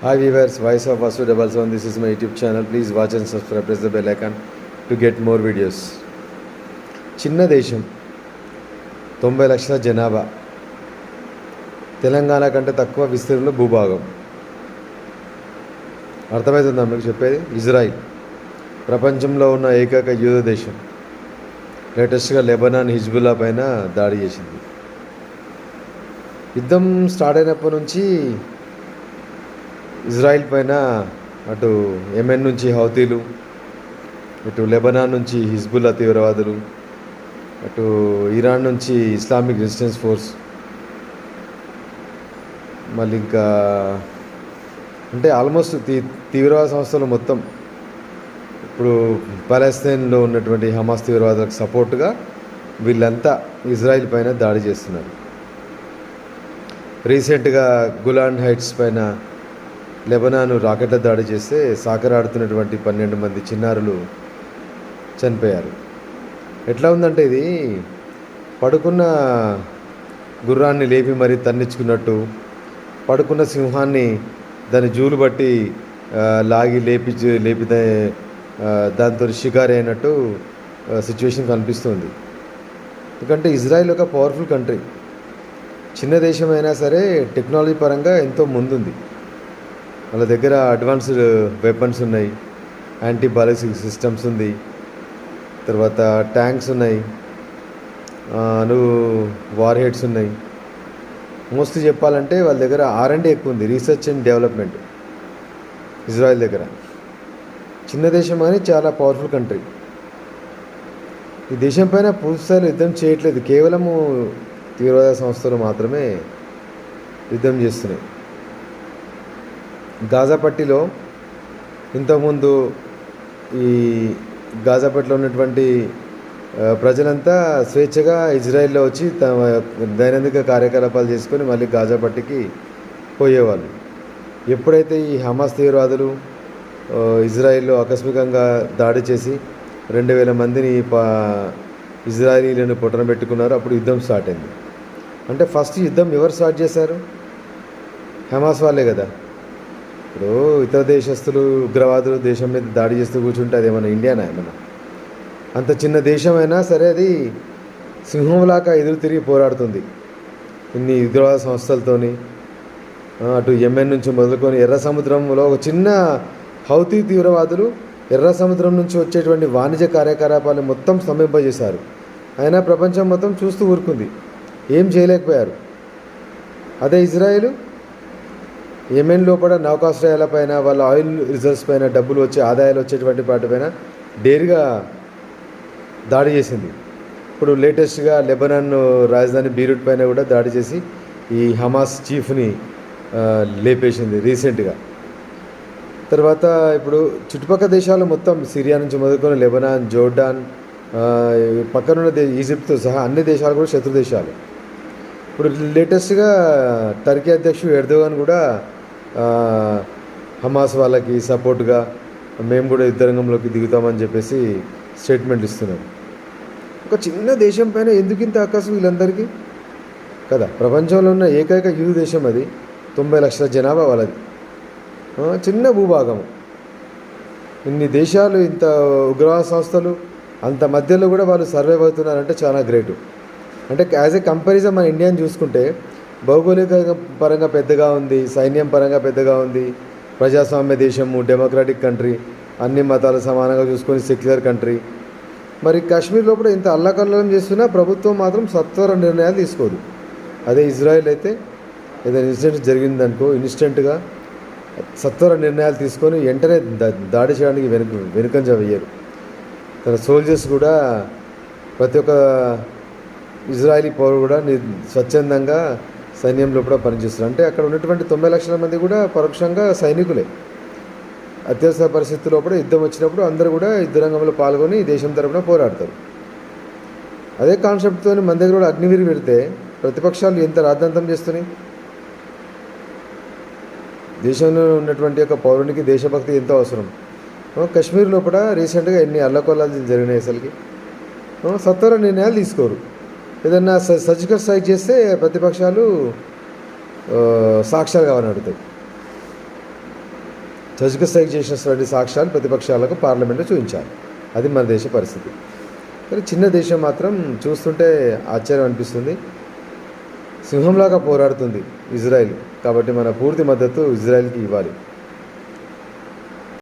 Hi viewers, Voice of Vasu 77. This is my YouTube channel. Please watch and subscribe. Press the bell icon to get more videos. చిన్న దేశం, 90 లక్షల జనాభా, తెలంగాణ కంటే తక్కువ విస్తీర్ణంలో భూభాగం. అర్థమవుతుందా మీకు చెప్పేది? ఇజ్రాయిల్ ప్రపంచంలో ఉన్న ఏకైక యూద దేశం. లేటెస్ట్గా లెబనాన్ హిజ్బుల్లా పైన దాడి చేసింది. యుద్ధం స్టార్ట్ అయినప్పటి నుంచి ఇజ్రాయిల్ పైన అటు యెమెన్ నుంచి హౌతీలు, ఇటు లెబనాన్ నుంచి హిజ్బుల్లా తీవ్రవాదులు, అటు ఇరాన్ నుంచి ఇస్లామిక్ రెసిస్టెన్స్ ఫోర్స్, మళ్ళీ ఇంకా అంటే ఆల్మోస్ట్ తీవ్రవాద సంస్థలు మొత్తం ఇప్పుడు పాలస్తీన్లో ఉన్నటువంటి హమాస్ తీవ్రవాదులకు సపోర్ట్గా వీళ్ళంతా ఇజ్రాయిల్ పైన దాడి చేస్తున్నారు. రీసెంట్గా గులాన్ హైట్స్ పైన లెబనాన్ రాకెట్ల దాడి చేస్తే సాకర్ ఆడుతున్నటువంటి 12 మంది చిన్నారులు చనిపోయారు. ఎట్లా ఉందంటే ఇది పడుకున్న గుర్రాన్ని లేపి మరీ పడుకున్న సింహాన్ని దాని జూలు బట్టి లాగి లేపితే దాంతో షికారి అయినట్టు సిచ్యువేషన్ కనిపిస్తుంది. ఎందుకంటే ఇజ్రాయిల్ ఒక పవర్ఫుల్ కంట్రీ, చిన్న దేశమైనా సరే టెక్నాలజీ పరంగా ఎంతో ముందుంది. వాళ్ళ దగ్గర అడ్వాన్స్డ్ వెపన్స్ ఉన్నాయి, యాంటీ బాలిస్టిక్ సిస్టమ్స్ ఉంది, తర్వాత ట్యాంక్స్ ఉన్నాయి, వార్ హెడ్స్ ఉన్నాయి. మోస్ట్లీ చెప్పాలంటే వాళ్ళ దగ్గర R&D ఎక్కువ ఉంది, రీసెర్చ్ అండ్ డెవలప్మెంట్. ఇజ్రాయెల్ దగ్గర చిన్న దేశం కానీ చాలా పవర్ఫుల్ కంట్రీ. ఈ దేశం పైన పూర్తి స్థాయిలో యుద్ధం చేయట్లేదు, కేవలము తీవ్రవాద సంస్థలు మాత్రమే యుద్ధం చేస్తున్నాయి. గాజాపట్టిలో ఇంతకుముందు ఈ గాజాపట్టిలో ఉన్నటువంటి ప్రజలంతా స్వేచ్ఛగా ఇజ్రాయెల్లో వచ్చి తమ దైనందిక కార్యకలాపాలు చేసుకొని మళ్ళీ గాజాపట్టికి పోయేవాళ్ళు. ఎప్పుడైతే ఈ హమాస్ తీవ్రవాదులు ఇజ్రాయెల్లో ఆకస్మికంగా దాడి చేసి 2000 మందిని ఇజ్రాయలీలను పొట్టన పెట్టుకున్నారు, అప్పుడు యుద్ధం స్టార్ట్ అయింది. అంటే ఫస్ట్ యుద్ధం ఎవరు స్టార్ట్ చేశారు? హమాస్ వాళ్ళే కదా. ఇప్పుడు ఇతర దేశస్తులు ఉగ్రవాదులు దేశం మీద దాడి చేస్తూ కూర్చుంటే అది ఏమన్నా ఇండియానా? ఏమన్నా అంత చిన్న దేశమైనా సరే అది సింహంలాగా ఎదురు తిరిగి పోరాడుతుంది ఇన్ని ఉగ్రవాద సంస్థలతోని. అటు యెమెన్ నుంచి మొదలుకొని ఎర్ర సముద్రంలో ఒక చిన్న హౌతీ తీవ్రవాదులు ఎర్ర సముద్రం నుంచి వచ్చేటువంటి వాణిజ్య కార్యకలాపాలు మొత్తం స్తంభింపజేశారు. అయినా ప్రపంచం మొత్తం చూస్తూ ఊరుకుంది, ఏం చేయలేకపోయారు. అదే ఇజ్రాయెల్ యెమెన్ లోపల నౌకాశ్రయాలపైన, వాళ్ళ ఆయిల్ రిజర్వ్స్ పైన డబ్బులు వచ్చే ఆదాయాలు వచ్చేటువంటి వాటిపైన డేర్గా దాడి చేసింది. ఇప్పుడు లేటెస్ట్గా లెబనాన్ రాజధాని బీరూట్ పైన కూడా దాడి చేసి ఈ హమాస్ చీఫ్ని లేపేసింది రీసెంట్గా. తర్వాత ఇప్పుడు చుట్టుపక్కల దేశాలు మొత్తం సిరియా నుంచి మొదలుకొని లెబనాన్, జోర్డాన్, పక్కనున్న ఈజిప్ట్తో సహా అన్ని దేశాలు కూడా శత్రు దేశాలు. ఇప్పుడు లేటెస్ట్గా టర్కీ అధ్యక్షుడు ఎర్దోగాన్ కూడా హమాస్ వాళ్ళకి సపోర్ట్గా మేము కూడా యుద్ధరంగంలోకి దిగుతామని చెప్పేసి స్టేట్మెంట్ ఇస్తున్నారు. ఒక చిన్న దేశం పైన ఎందుకు ఇంత ఆకాశం వీళ్ళందరికీ కదా? ప్రపంచంలో ఉన్న ఏకైక యూద దేశం అది, 90 లక్షల జనాభా వాళ్ళది, చిన్న భూభాగం. ఇన్ని దేశాలు, ఇంత ఉగ్రవాద సంస్థలు, అంత మధ్యలో కూడా వాళ్ళు సర్వైవ్ అవుతున్నారంటే చాలా గ్రేటు. అంటే యాజ్ ఏ కంపారిజన్ మన ఇండియాని చూసుకుంటే భౌగోళిక పరంగా పెద్దగా ఉంది, సైన్యం పరంగా పెద్దగా ఉంది, ప్రజాస్వామ్య దేశము, డెమోక్రాటిక్ కంట్రీ, అన్ని మతాలు సమానంగా చూసుకొని సెక్యులర్ కంట్రీ. మరి కాశ్మీర్ లోపల ఇంత అల్లకల్లోలం చేస్తున్నా ప్రభుత్వం మాత్రం సత్వర నిర్ణయాలు తీసుకోదు. అదే ఇజ్రాయెల్ అయితే ఏదైనా ఇన్సిడెంట్ జరిగిందనుకో ఇన్స్టెంట్గా సత్వర నిర్ణయాలు తీసుకొని వెంటనే దాడి చేయడానికి వెనుకంజ వేయరు. తన సోల్జర్స్ కూడా, ప్రతి ఒక్క ఇజ్రాయలీ పౌరుడు కూడా స్వచ్ఛందంగా సైన్యంలో కూడా పనిచేస్తారు. అంటే అక్కడ ఉన్నటువంటి 90 లక్షల మంది కూడా పరోక్షంగా సైనికులే. అత్యవసర పరిస్థితుల్లో కూడా యుద్ధం వచ్చినప్పుడు అందరూ కూడా యుద్ధరంగంలో పాల్గొని దేశం తరపున పోరాడతారు. అదే కాన్సెప్ట్తో మన దగ్గర కూడా అగ్నివీరు పెడితే ప్రతిపక్షాలు ఎంత రాద్ధాంతం చేస్తున్నాయి. దేశంలో ఉన్నటువంటి ఒక పౌరునికి దేశభక్తి ఎంతో అవసరం. కాశ్మీర్ లోపల రీసెంట్గా ఎన్ని అల్లకొల్లాలు జరిగినాయి అసలుకి. సత్వర నిర్ణయాలు తీసుకోరు. ఏదన్నా సర్జికల్ స్ట్రైక్ చేస్తే ప్రతిపక్షాలు సాక్ష్యాలు కావాలని అడుగుతాయి. సర్జికల్ స్ట్రైక్ చేసినటువంటి సాక్ష్యాలు ప్రతిపక్షాలకు పార్లమెంట్లో చూపించాలి. అది మన దేశ పరిస్థితి. కానీ చిన్న దేశం మాత్రం చూస్తుంటే ఆశ్చర్యం అనిపిస్తుంది. సింహంలాగా పోరాడుతుంది ఇజ్రాయెల్. కాబట్టి మన పూర్తి మద్దతు ఇజ్రాయెల్కి ఇవ్వాలి.